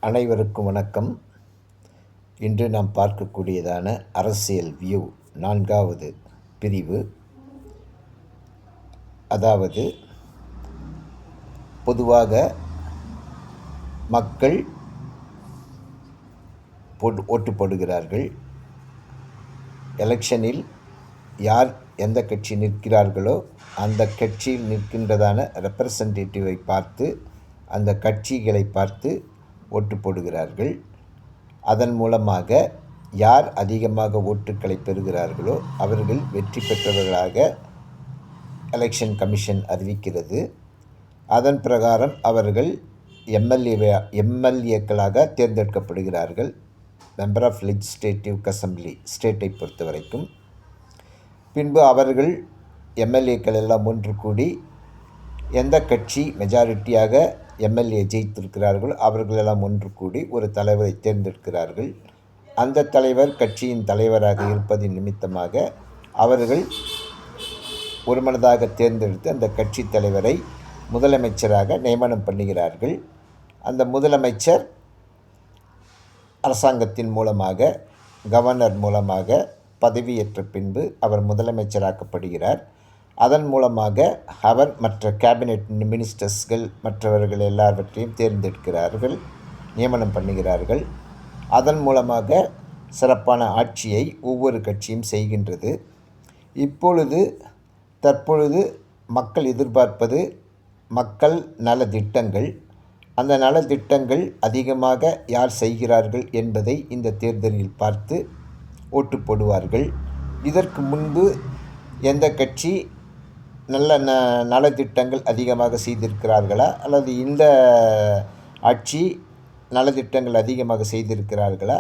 அனைவருக்கும் வணக்கம். இன்று நாம் பார்க்கக்கூடியதான அரசியல் வியூ 4வது பிரிவு. அதாவது பொதுவாக மக்கள் ஓட்டு போடுகிறார்கள். எலெக்ஷனில் யார் எந்த கட்சி நிற்கிறார்களோ அந்த கட்சியில் நிற்கின்றதான ரெப்ரசன்டேட்டிவை பார்த்து, அந்த கட்சிகளை பார்த்து ஓட்டு போடுகிறார்கள். அதன் மூலமாக யார் அதிகமாக ஓட்டுக்களை பெறுகிறார்களோ அவர்கள் வெற்றி பெற்றவர்களாக எலெக்ஷன் கமிஷன் அறிவிக்கிறது. அதன் பிரகாரம் அவர்கள் எம்எல்ஏக்களாக தேர்ந்தெடுக்கப்படுகிறார்கள். மெம்பர் ஆஃப் லெஜிஸ்லேட்டிவ் அசம்பிளி ஸ்டேட்டை பொறுத்த வரைக்கும். பின்பு அவர்கள் எம்எல்ஏக்கள் எல்லாம் ஒன்று கூடி எந்த கட்சி மெஜாரிட்டியாக எம்எல்ஏ ஜெயித்திருக்கிறார்கள் அவர்களெல்லாம் ஒன்று கூடி ஒரு தலைவரை தேர்ந்தெடுக்கிறார்கள். அந்த தலைவர் கட்சியின் தலைவராக இருப்பதின் நிமித்தமாக அவர்கள் ஒருமனதாக தேர்ந்தெடுத்து அந்த கட்சி தலைவரை முதலமைச்சராக நியமனம் பண்ணுகிறார்கள். அந்த முதலமைச்சர் அரசாங்கத்தின் மூலமாக, கவர்னர் மூலமாக பதவியேற்ற பின்பு அவர் முதலமைச்சராக்கப்படுகிறார். அதன் மூலமாக அவர் மற்ற கேபினெட் மினிஸ்டர்ஸ்கள் மற்றவர்கள் எல்லாவற்றையும் தேர்ந்தெடுக்கிறார்கள், நியமனம் பண்ணுகிறார்கள். அதன் மூலமாக சிறப்பான ஆட்சியை ஒவ்வொரு கட்சியும் செய்கின்றது. தற்பொழுது மக்கள் எதிர்பார்ப்பது மக்கள் நலத்திட்டங்கள். அந்த நலத்திட்டங்கள் அதிகமாக யார் செய்கிறார்கள் என்பதை இந்த தேர்தலில் பார்த்து ஓட்டு போடுவார்கள். இதற்கு முன்பு எந்த கட்சி நல்ல நலத்திட்டங்கள் அதிகமாக செய்திருக்கிறார்களா, அல்லது இந்த ஆட்சி நலத்திட்டங்கள் அதிகமாக செய்திருக்கிறார்களா